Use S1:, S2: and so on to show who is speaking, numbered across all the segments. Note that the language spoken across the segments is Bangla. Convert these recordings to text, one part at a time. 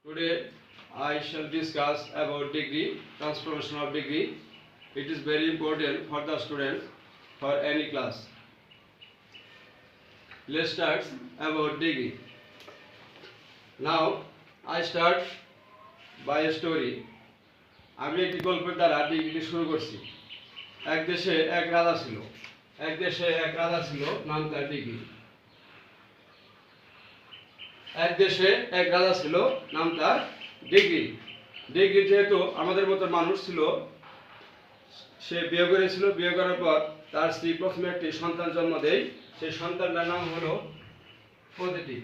S1: Today I shall discuss about degree, transformation of degree. It is very important for the student for any class. Let's start about degree. Now I start by a story. আমি একটি গল্পের দ্বারা ডিগ্রি শুরু করছি। এক দেশে এক রাজা ছিল নাম তার ডিগ্রি। এক দেশে এক রাজা ছিল নাম তার ডিগ্রি। ডিগ্রি যেহেতু আমাদের মতো মানুষ ছিল, সে বিয়ে করেছিল। বিয়ে করার পর তার স্ত্রী প্রথমে একটি সন্তান জন্ম দেয়। সেই সন্তানটার নাম হলো পদ্ধতি।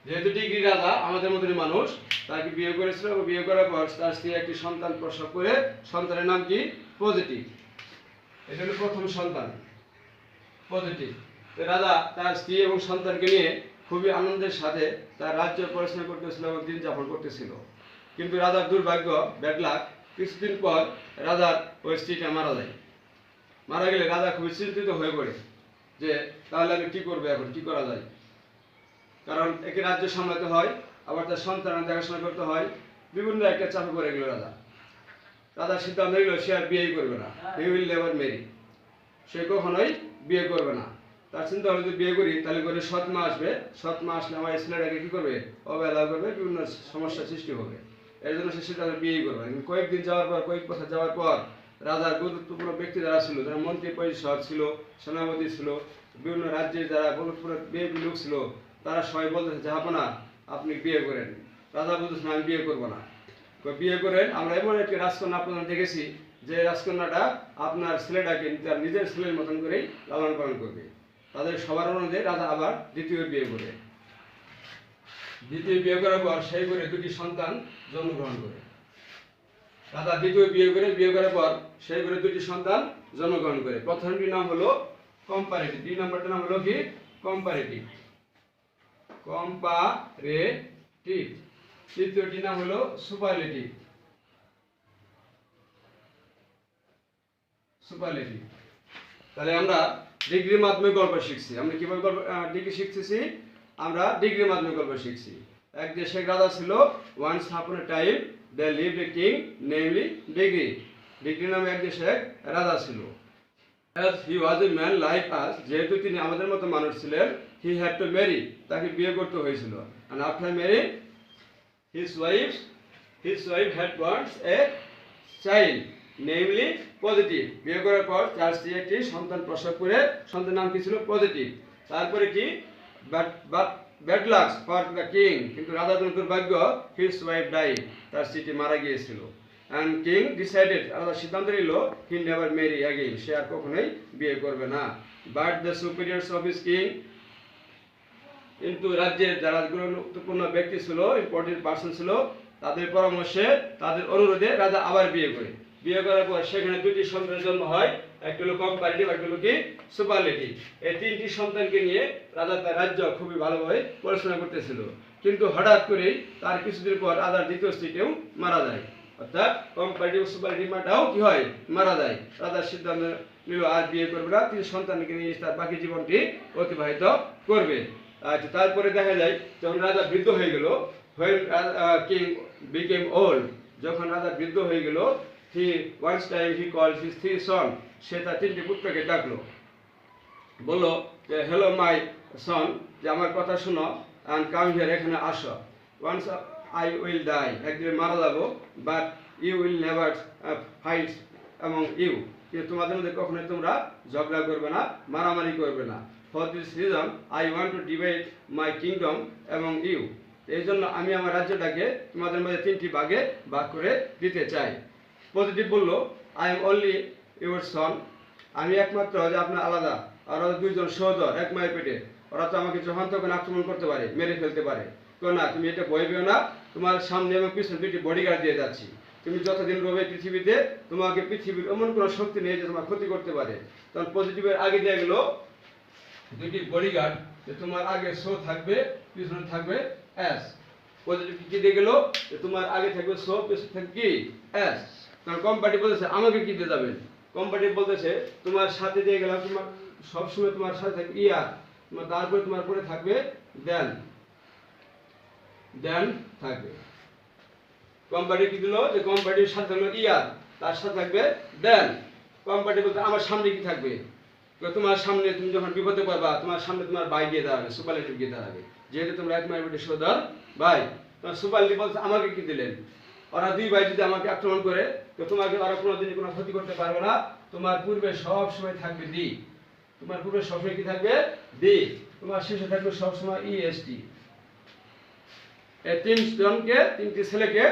S1: যেহেতু ডিগ্রি রাজা আমাদের মতনই মানুষ, তাকে বিয়ে করেছিল এবং বিয়ে করার পর তার স্ত্রী একটি সন্তান প্রসব করে। সন্তানের নাম কি? পদ্ধতি। এটা হলো প্রথম সন্তান পদ্ধতি। রাজা তার স্ত্রী এবং সন্তানকে নিয়ে খুবই আনন্দের সাথে তার রাজ্য পরিচালনা করতেছিল এবং দিন যাপন করতেছিল। কিন্তু রাজার দুর্ভাগ্য, ব্যাড লাক, কিছুদিন পর রাজার ওই স্ত্রীটা মারা যায়। মারা গেলে রাজা খুবই চিন্তিত হয়ে পড়ে যে তাহলে আমি কি করবো, এখন কি করা যায়। কারণ একে রাজ্য সামলাতে হয়, আবার তার সন্তান দেখাশোনা করতে হয়, বিভিন্ন একটা চাপে পড়ে গেল রাজা। রাজার সিদ্ধান্ত নিল সে আর বিয়েই করবে না। He will never marry. সে কখনোই বিয়ে করবে না। তার চিন্তা হলো, যদি বিয়ে করি তাহলে করে সৎ মা আসবে। সৎ মা আসলে আমার ছেলেটাকে কি করবে? অবহেলা করবে, বিভিন্ন সমস্যার সৃষ্টি হবে। এর জন্য সে সিদ্ধান্ত বিয়েই করবে। কয়েক বছর যাওয়ার পর রাজার গুরুত্বপূর্ণ ব্যক্তি যারা ছিল, যারা মন্ত্রী পরিষদ ছিল, সেনাপতি ছিল, বিভিন্ন রাজ্যের যারা গুরুত্বপূর্ণ লোক ছিল, তারা সবাই বলতেছে জাহাপনা আপনি বিয়ে করেন। রাজা বলতেছে আমি বিয়ে করবো না। বিয়ে করেন, আমরা এমন একটি রাজকন্যা আপনার দেখেছি যে রাজকন্যাটা আপনার ছেলেটাকে তার নিজের ছেলের মতন করেই লালন পালন করবে। তাদের সবার অনুরোধে রাজা আবার দ্বিতীয় বিয়ে করে। দ্বিতীয় বিয়ে করার পর সেই করে দুটি সন্তান জন্মগ্রহণ করে। রাজা দ্বিতীয় বিয়ে করার পর সেই করে দুটি সন্তান জন্মগ্রহণ করে। প্রথমটির নাম হলো কম্পারেটিভ, দুই নম্বরটার নাম হলো কি? কম্পারেটিভ। তৃতীয়টির নাম হলো সুপারলেটিভ। তাহলে আমরা ডিগ্রির মাধ্যমে গল্প শিখছি। আমরা কিভাবে ডিগ্রি শিখতেছি? আমরা ডিগ্রির মাধ্যমে গল্প শিখছি। এক দেশে এক রাজা ছিল। Once upon a time there lived a king namely degree. Degree নামে এক দেশে এক রাজা ছিল। As he was a man like us, যেহেতু তিনি আমাদের মতো মানুষ ছিলেন, he had to marry, তাকে বিয়ে করতে হয়েছিল। and after marrying his wife had once a child namely positive. বিয়ে করার পর তার স্ত্রী একটি সন্তান প্রসব করে। সন্তানের নাম কি ছিল? পজিটিভ। তারপরে কি? Bad luck for the king, কিন্তু রাজার জন্য দুর্ভাগ্য, হিজ ওয়াইফ ডাইড, তার স্ত্রীটি মারা গিয়েছিল। অ্যান্ড কিং ডিসাইডেড, রাজা সিদ্ধান্ত নিল, হি নেভার ম্যারি অ্যাগেইন, সে আর কখনোই বিয়ে করবে না। But the superiors of his king, কিন্তু রাজ্যের যারা গুরুত্বপূর্ণ ব্যক্তি ছিল, ইম্পর্টেন্ট পার্সন ছিল, তাদের পরামর্শে, তাদের অনুরোধে রাজা আবার বিয়ে করে। বিয়ে করার পর সেখানে দুটি সন্তানের জন্ম হয়। একটা হলো কম্পারেটিভ, একটা হলো কি? সুপারলেটিভ। এই তিনটি সন্তানকে নিয়ে রাজা তার রাজ্য খুবই ভালোভাবে পরিচালনা করতেছিল। কিন্তু হঠাৎ করেই তার কিছুদিন পর রাজার দ্বিতীয় স্ত্রীটিও মারা যায়। অর্থাৎ কম্পারেটিভ সুপারলেটিভ মাটাও কি হয়? মারা যায়। রাজার সিদ্ধান্ত নিল আর বিয়ে করবে না, তিনি সন্তানকে নিয়ে তার বাকি জীবনটি অতিবাহিত করবে। আচ্ছা, তারপরে দেখা যায় যখন রাজা বৃদ্ধ হয়ে গেল, কিং বিকেম ওল্ড, যখন রাজা বৃদ্ধ হয়ে গেল, once time he called his three sons, সে তার তিনটি পুত্রকে ডাকলো, বললো যে হ্যালো মাই সন, যে আমার কথা শুনো, and come here, এখানে আসো। once I will die, একদিন মারা যাবো, but you will never fight among you, কিন্তু তোমাদের মধ্যে কখনোই তোমরা ঝগড়া করবে না, মারামারি করবে না। for this reason I want to divide my kingdom among you, এই জন্য আমি আমার রাজ্যটাকে তোমাদের মধ্যে তিনটি ভাগে ভাগ করে দিতে চাই। পজিটিভ বলল, আই এম অনলি ইউর সন, আমি একমাত্র যে আপনার আলাদা, আর দুইজন সহোদর এক মায়ের পেটে, ওরা তো আমাকে যখন তখন আক্রমণ করতে পারে, মেরে ফেলতে পারে। কেউ না, তুমি এটা ভয় পেও না, তোমার সামনে এবং পিছনে দুইটি বডিগার্ড দিয়ে যাচ্ছি। তুমি যতদিন রবে পৃথিবীতে, তোমাকে পৃথিবীর এমন কোনো শক্তি নেই যে তোমার ক্ষতি করতে পারে। তখন পজিটিভের আগে দিয়ে গেল দুইটি বডিগার্ড, যে তোমার আগে সো থাকবে, পিছনে থাকবে এস। পজিটিভ কি দিয়ে গেল? যে তোমার আগে থাকবে সো, পিছনে থাকবে কি? এস। কারণ কম্পারেটিভ বলতেছে আমাকে কি দিয়ে যাবেন? কম্পারেটিভ বলতেছে তোমার সাথে দিয়ে গেলাম, তোমার সবসময় তোমার সাথে থাকবে ইয়ার, তারপরে তোমার পরে থাকবে দেন দেন থাকবে। কম্পারেটিভ কি দিল যে কম্পারেটিভ সাথে হলো ইয়ার, তার সাথে থাকবে দেন। কম্পারেটিভ বলতে আমার সামনে কি থাকবে, তোমার সামনে তুমি যখন বিপদে পড়বা তোমার সামনে তোমার ভাই গিয়ে দাঁড়াবে, সুপারলেটিভ গিয়ে দাঁড়াবে। যেহেতু তোমরা এক মায়ের পেটে সদর ভাই, তোমার সুপারলেটিভ বলতে আমাকে কি দিলেন, ওরা দুই ভাই যদি আমাকে আক্রমণ করে তো তোমাকে ওরা কোনোদিনই কোনো ক্ষতি করতে পারবে না। তোমার পূর্বে সব সময় থাকবে দি, তোমার পূর্বে সবসময় কি থাকবে দি, তোমার শেষে থাকবে সবসময় ইএসটি। এই তিনটি ছেলেকে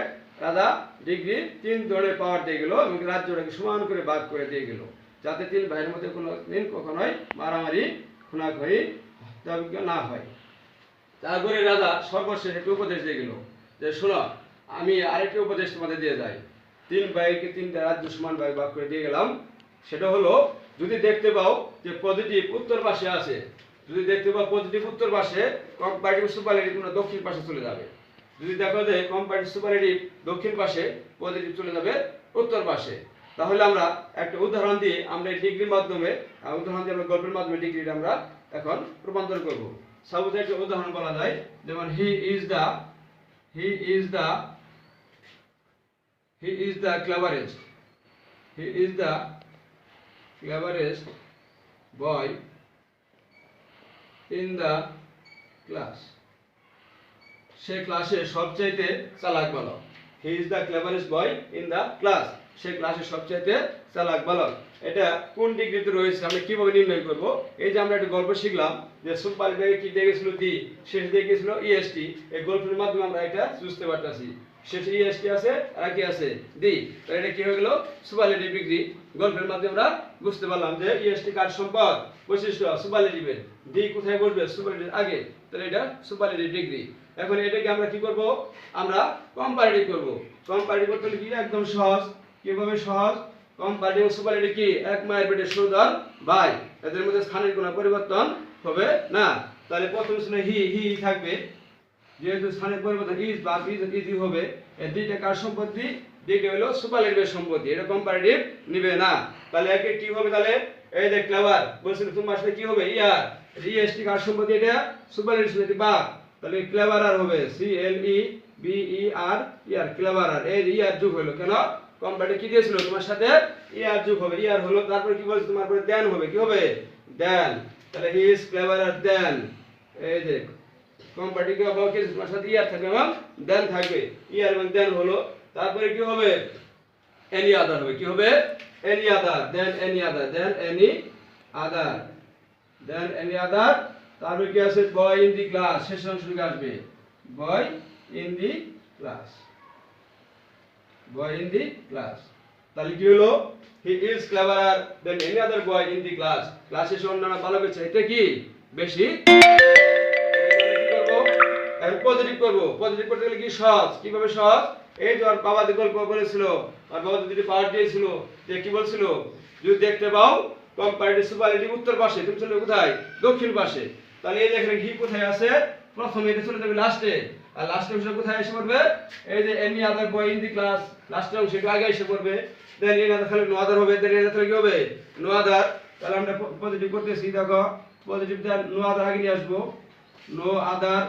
S1: রাজা ডিগ্রি 3 ধরনের পাওয়ার দিয়ে গেল এবং রাজ্যটাকে সমান করে ভাগ করে দিয়ে গেল, যাতে 3 ভাইয়ের মধ্যে কোনো দিন কখনোই মারামারি খুনাখুনি না হয়। তারপরে রাজা সর্বশেষ একটি উপদেশ দিয়ে গেল যে শোনো, আমি আরেকটি উপদেশ তোমাদের দিয়ে যাই। 3 ভাইকে 3টা রাজ্য সমান ভাগ ভাগ করে দিয়ে গেলাম। সেটা হলো, যদি দেখতে পাও যে পজিটিভ উত্তর পাশে আছে, যদি দেখতে পাও পজিটিভ উত্তর পাশে, কম্পারেটিভ সুপারলেটিভ তোমরা দক্ষিণ পাশে চলে যাবে। যদি দেখো যে কম্পারেটিভ সুপারলেটিভ দক্ষিণ পাশে, পজিটিভ চলে যাবে উত্তর পাশে। তাহলে আমরা একটা উদাহরণ দিয়ে আমরা এই ডিগ্রির মাধ্যমে, উদাহরণ দিয়ে আমরা গল্পের মাধ্যমে ডিগ্রিটা আমরা এখন রূপান্তর করব। সাপোজ একটা উদাহরণ বলা যায়, যেমন he is the cleverest, he is the cleverest boy in the class, সে ক্লাসে সবচেয়ে চালাক বালক। He is the cleverest boy in the class, সে ক্লাসে সবচেয়ে চালাক বালক। এটা কোন ডিগ্রিতে রয়েছে আমরা কিভাবে নির্ণয় করব? এই যে আমরা একটা গল্প শিখলাম যে সুপারলেটিভ কি দিয়ে গেছিল দি, শেষ দিয়ে গেছিল ইএসটি। এই গল্পের মাধ্যমে আমরা এটা বুঝতে পারতাছি, শেষে ইএসটি আছে আর কি আছে দি। তো এটা কি হয়ে গেল সুপারলেটিভ ডিগ্রি। গল্পের মাধ্যমে আমরা বুঝতে পারলাম যে ইএসটি কার সম্পদ, বৈশিষ্ট্য সুপারলেটিভের, দি কোথায় বসবে সুপারলেটিভ আগে, তাহলে এটা সুপারলেটিভ ডিগ্রি। এখন এটাকে আমরা কি করব, আমরা কম্পারেটিভ করব। কম্পারেটিভ করতে হলে কি একদম সহজ, কিভাবে সহজ, কম্পারেটিভ সুপারলেটিভ কি এক মায়ের পেটে সদর ভাই, এদের মধ্যে স্থানের কোনো পরিবর্তন হবে না। তাহলে প্রথম ছিল হি থাকবে, যেহেতু স্থানের পরিবর্তন ইজ বা ইজি হবে। এই দুইটা কার সম্পত্তি, দুইটা হলো সুপারলেটিভের সম্পত্তি, এটা কম্পারেটিভ নিবে না। তাহলে একে কি হবে, তাহলে এই যে ক্লেভার বলছিল তোমার সাথে কি হবে ইয়ার, ইএসটি কার সম্পত্তি, এটা সুপারলেটিভ সম্পত্তি বা, তাহলে ক্লেভারার হবে CLEVER ইয়ার, ক্লেভারার। এই ইয়ার যুগ হলো কেন, কম্পারেটিভ কি দিয়েছিল তোমার সাথে ইয়ার যুগ হবে, ইয়ার হলো। তারপর কি বলছে তোমার পরে দেন হবে, কি হবে দেন। তাহলে হি ইজ ক্লেভারার দেন, এই যে কম্পারেটিভ কি তোমার সাথে ইয়ার থাকবে এবং দেন থাকবে, ইয়ার এবং দেন হলো। তারপরে কি হবে এনি আদার হবে, কি হবে any other, than any other, than any other, than any other. তারপরে কি আছে বয় ইন দি ক্লাস, শেষ অংশটুকু আসবে বয় in the class, boy in the class. তাহলে কি হলো he is cleverer than any other boy in the class, ক্লাসে অন্যান্য বালকের চাইতে কি বেশি। এখন পজিটিভ করব, পজিটিভ করতে গেলে কি সহজ, কিভাবে সহজ, এই যে আর বাবা যে গল্প বলেছিল, আর বাবা যদি পাওয়ার দিয়েছিল যে কি বলছিল, যদি দেখতে পাও কম্পারেটিভ সুপারলেটিভ উত্তর পাশে, তুমি চলে কোথায় দক্ষিণ পাশে। তাহলে এই দেখেন হি কোথায় আছে, প্রথমে এটা চলে যাবে লাস্টে, আর লাস্টে অংশ কোথায় এসে পড়বে, এই যে any other boy in the class, লাস্টের অংশ একটু আগে এসে পড়বে। দেন এনি আদার তাহলে নো আদার হবে, দেন এনি আদার কি হবে নো আদার। তাহলে আমরা পজিটিভ করতেছি, দেখো পজিটিভ দেন নো আদার আগে নিয়ে আসবো, নো আদার।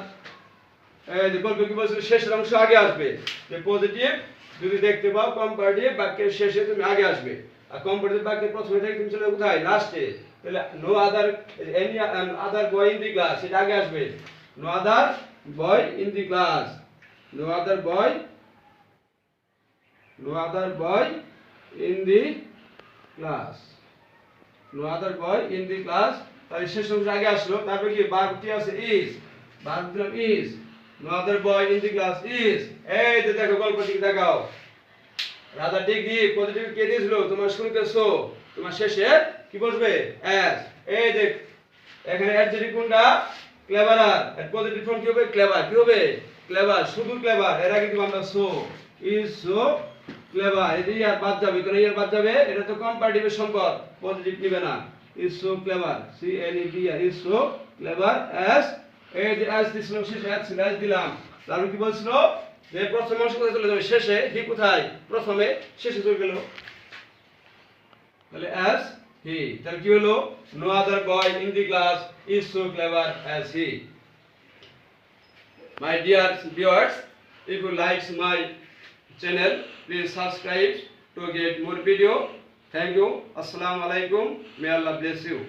S1: এই যে গল্প কি বলছিল শেষের অংশ আগে আসবে, যে পজিটিভ যদি দেখতে পাও কম্পারেটিভ বাক্যের শেষে তুমি আগে আসবে, আর কম্পারেটিভ বাক্যের প্রথমে থেকে তুমি চলে কোথায় লাস্টে। তাহলে no other any other boy in the class, এটা আগে আসবে, no other boy in the class, no other boy, no other boy in the class, no other boy in the class. তাহলে শেষ অংশ আগে আসলো। তারপরে কি ভার্ব কি আছে ইজ, ভার্ব দিলাম is, no other boy in the class is। এই যে দেখো গল্পটি দেখাও, রাজা ডিগ্রি পজিটিভ কে দিয়েছিল তোমার শুরুতে সো, তোমার শেষে কি বসবে এস। এই দেখ এখানে অ্যাডজেক্টিভ কোনটা ক্লেভারার, এর পজিটিভ ফর্ম কি হবে ক্লেভার, কি হবে ক্লেভার, শুধু ক্লেভার। এর আগে দিব আমরা সো, ইজ সো ক্লেভার, এই যে ইয়ার বাদ যাবে, কারণ ইয়ার বাদ যাবে, এটা তো কম্পারেটিভের সম্পদ, পজিটিভ নিবে না। Is so clever, CLEVER, is so clever as. এই যে অ্যাজ দিছিল শেষে অ্যাজ ছিল, অ্যাজ দিলাম। তারপর কি বলছিল যে প্রথম অংশ কোথায় চলে যাবে শেষে, হি কোথায় প্রথমে, শেষে চলে গেল, তাহলে অ্যাজ হি। তাহলে কি হলো no other boy in the class is so clever as he. My dear viewers, if you like my channel, please subscribe to get more video. Thank you. Assalamu alaikum. May Allah bless you.